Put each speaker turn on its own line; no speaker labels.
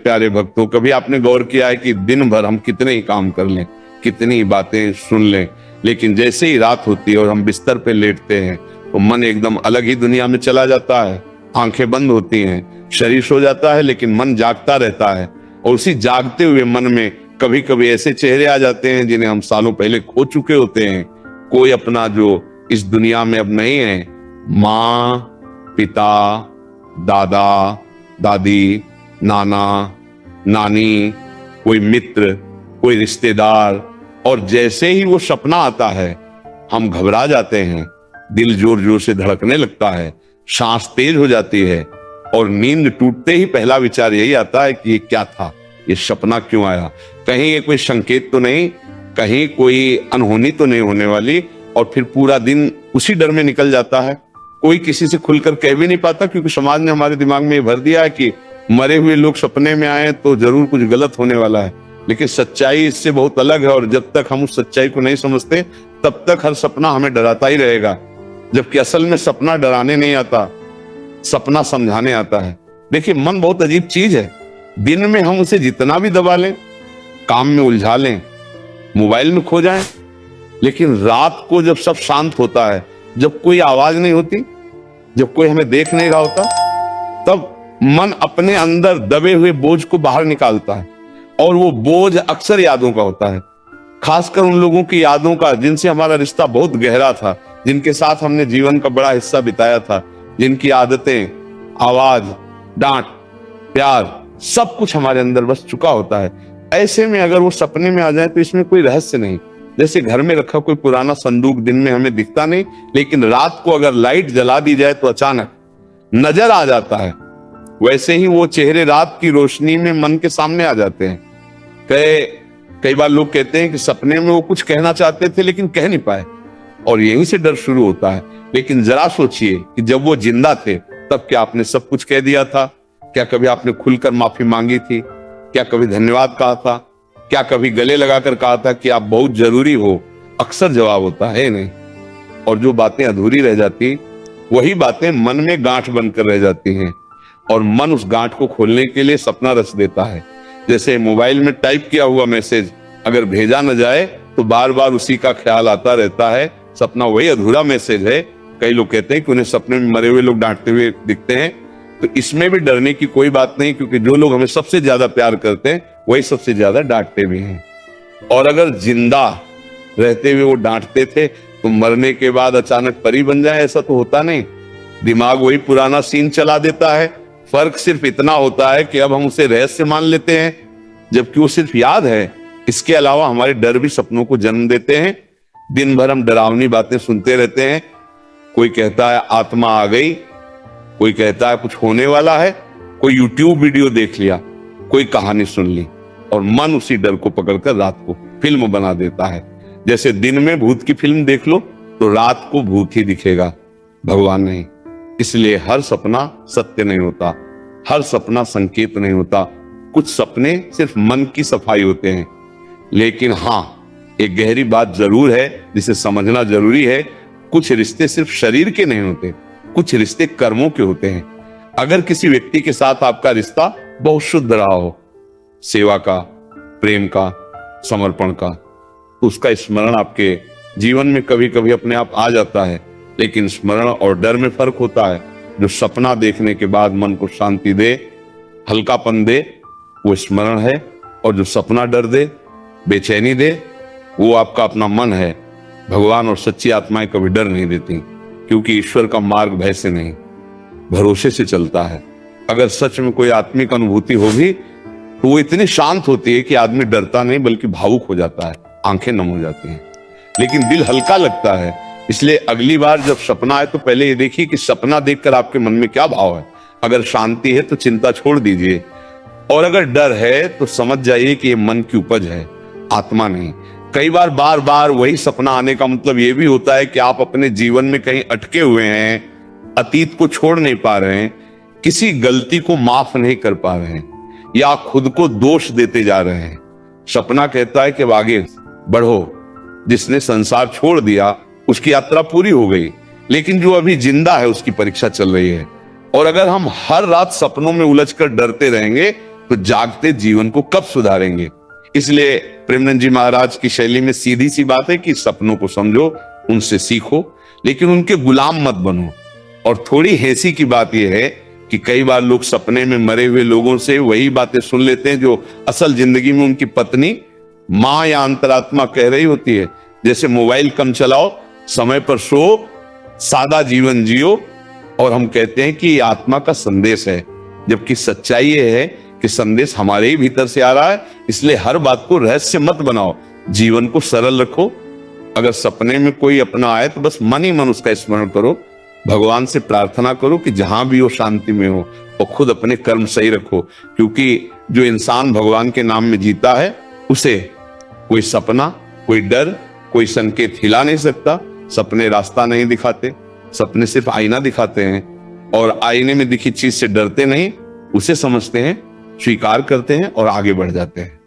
प्यारे भक्तों, कभी आपने गौर किया है कि दिन भर हम कितने ही काम कर लें, कितनी ही बातें सुन लें, लेकिन जैसे ही रात होती है और हम बिस्तर पे लेटते हैं तो मन एकदम अलग ही दुनिया में चला जाता है। आंखें बंद होती हैं, शरीर सो जाता है, लेकिन मन जागता रहता है। और उसी जागते हुए मन में कभी कभी ऐसे चेहरे आ जाते हैं जिन्हें हम सालों पहले खो चुके होते हैं। कोई अपना जो इस दुनिया में अब नहीं है, माँ, पिता, दादा, दादी, नाना, नानी, कोई मित्र, कोई रिश्तेदार। और जैसे ही वो सपना आता है हम घबरा जाते हैं, दिल जोर जोर से धड़कने लगता है, सांस तेज हो जाती है और नींद टूटते ही पहला विचार यही आता है कि ये क्या था, ये सपना क्यों आया, कहीं ये कोई संकेत तो नहीं, कहीं कोई अनहोनी तो नहीं होने वाली। और फिर पूरा दिन उसी डर में निकल जाता है। कोई किसी से खुलकर कह भी नहीं पाता, क्योंकि समाज ने हमारे दिमाग में ये भर दिया है कि मरे हुए लोग सपने में आए तो जरूर कुछ गलत होने वाला है। लेकिन सच्चाई इससे बहुत अलग है, और जब तक हम उस सच्चाई को नहीं समझते तब तक हर सपना हमें डराता ही रहेगा। जबकि असल में सपना डराने नहीं आता, सपना समझाने आता है। देखिए, मन बहुत अजीब चीज है। दिन में हम उसे जितना भी दबा लें, काम में उलझा लें, मोबाइल में खो जाएं, लेकिन रात को जब सब शांत होता है, जब कोई आवाज नहीं होती, जब कोई हमें देख नहीं रहा होता, तब मन अपने अंदर दबे हुए बोझ को बाहर निकालता है। और वो बोझ अक्सर यादों का होता है, खासकर उन लोगों की यादों का जिनसे हमारा रिश्ता बहुत गहरा था, जिनके साथ हमने जीवन का बड़ा हिस्सा बिताया था, जिनकी आदतें, आवाज, डांट, प्यार, सब कुछ हमारे अंदर बस चुका होता है। ऐसे में अगर वो सपने में आ जाए तो इसमें कोई रहस्य नहीं। जैसे घर में रखा कोई पुराना संदूक दिन में हमें दिखता नहीं, लेकिन रात को अगर लाइट जला दी जाए तो अचानक नजर आ जाता है। वैसे ही वो चेहरे रात की रोशनी में मन के सामने आ जाते हैं। कई बार लोग कहते हैं कि सपने में वो कुछ कहना चाहते थे लेकिन कह नहीं पाए, और यहीं से डर शुरू होता है। लेकिन जरा सोचिए कि जब वो जिंदा थे तब क्या आपने सब कुछ कह दिया था? क्या कभी आपने खुलकर माफी मांगी थी? क्या कभी धन्यवाद कहा था? क्या कभी गले लगाकर कहा था कि आप बहुत जरूरी हो? अक्सर जवाब होता है नहीं। और जो बातें अधूरी रह जाती, वही बातें मन में गांठ बनकर रह जाती हैं, और मन उस गांठ को खोलने के लिए सपना रच देता है। जैसे मोबाइल में टाइप किया हुआ मैसेज अगर भेजा न जाए तो बार बार उसी का ख्याल आता रहता है। सपना वही अधूरा मैसेज है। कई लोग कहते हैं कि उन्हें सपने में मरे हुए लोग डांटते हुए दिखते हैं, तो इसमें भी डरने की कोई बात नहीं, क्योंकि जो लोग हमें सबसे ज्यादा प्यार करते हैं वही सबसे ज्यादा डांटते भी हैं। और अगर जिंदा रहते हुए वो डांटते थे तो मरने के बाद अचानक परी बन जाए, ऐसा तो होता नहीं। दिमाग वही पुराना सीन चला देता है। फर्क सिर्फ इतना होता है कि अब हम उसे रहस्य मान लेते हैं, जबकि वो सिर्फ याद है। इसके अलावा हमारे डर भी सपनों को जन्म देते हैं। दिन भर हम डरावनी बातें सुनते रहते हैं। कोई कहता है आत्मा आ गई, कोई कहता है कुछ होने वाला है, कोई यूट्यूब वीडियो देख लिया, कोई कहानी सुन ली, और मन उसी डर को पकड़कर रात को फिल्म बना देता है। जैसे दिन में भूत की फिल्म देख लो तो रात को भूत ही दिखेगा, भगवान नहीं। इसलिए हर सपना सत्य नहीं होता, हर सपना संकेत नहीं होता। कुछ सपने सिर्फ मन की सफाई होते हैं। लेकिन हाँ, एक गहरी बात जरूर है जिसे समझना जरूरी है। कुछ रिश्ते सिर्फ शरीर के नहीं होते, कुछ रिश्ते कर्मों के होते हैं। अगर किसी व्यक्ति के साथ आपका रिश्ता बहुत शुद्ध रहा हो, सेवा का, प्रेम का, समर्पण का, तो उसका स्मरण आपके जीवन में कभी कभी अपने आप आ जाता है। लेकिन स्मरण और डर में फर्क होता है। जो सपना देखने के बाद मन को शांति दे, हल्कापन दे, वो स्मरण है। और जो सपना डर दे, बेचैनी दे, वो आपका अपना मन है। भगवान और सच्ची आत्माएं कभी डर नहीं देती, क्योंकि ईश्वर का मार्ग भय से नहीं, भरोसे से चलता है। अगर सच में कोई आत्मिक अनुभूति होगी तो वो इतनी शांत होती है कि आदमी डरता नहीं बल्कि भावुक हो जाता है, आंखें नम हो जाती हैं, लेकिन दिल हल्का लगता है। इसलिए अगली बार जब सपना आए तो पहले ये देखिए कि सपना देखकर आपके मन में क्या भाव है। अगर शांति है तो चिंता छोड़ दीजिए, और अगर डर है तो समझ जाइए कि ये मन की उपज है, आत्मा नहीं। कई बार बार बार वही सपना आने का मतलब ये भी होता है कि आप अपने जीवन में कहीं अटके हुए हैं, अतीत को छोड़ नहीं पा रहे हैं, किसी गलती को माफ नहीं कर पा रहे हैं, या खुद को दोष देते जा रहे हैं। सपना कहता है कि अब आगे बढ़ो। जिसने संसार छोड़ दिया उसकी यात्रा पूरी हो गई, लेकिन जो अभी जिंदा है उसकी परीक्षा चल रही है। और अगर हम हर रात सपनों में उलझकर डरते रहेंगे तो जागते जीवन को कब सुधारेंगे। इसलिए प्रेमानंद जी महाराज की शैली में सीधी सी बात है कि सपनों को समझो, उनसे सीखो, लेकिन उनके गुलाम मत बनो। और थोड़ी हैसी की बात यह है कि कई बार लोग सपने में मरे हुए लोगों से वही बातें सुन लेते हैं जो असल जिंदगी में उनकी पत्नी, माँ या अंतरात्मा कह रही होती है। जैसे मोबाइल कम चलाओ, समय पर सो, सादा जीवन जियो, और हम कहते हैं कि ये आत्मा का संदेश है, जबकि सच्चाई ये है कि संदेश हमारे ही भीतर से आ रहा है। इसलिए हर बात को रहस्य मत बनाओ, जीवन को सरल रखो। अगर सपने में कोई अपना आए तो बस मन ही मन उसका स्मरण करो, भगवान से प्रार्थना करो कि जहां भी हो शांति में हो, और खुद अपने कर्म सही रखो। क्योंकि जो इंसान भगवान के नाम में जीता है उसे कोई सपना, कोई डर, कोई संकेत हिला नहीं सकता। सपने रास्ता नहीं दिखाते, सपने सिर्फ आईना दिखाते हैं, और आईने में दिखी चीज से डरते नहीं, उसे समझते हैं, स्वीकार करते हैं और आगे बढ़ जाते हैं।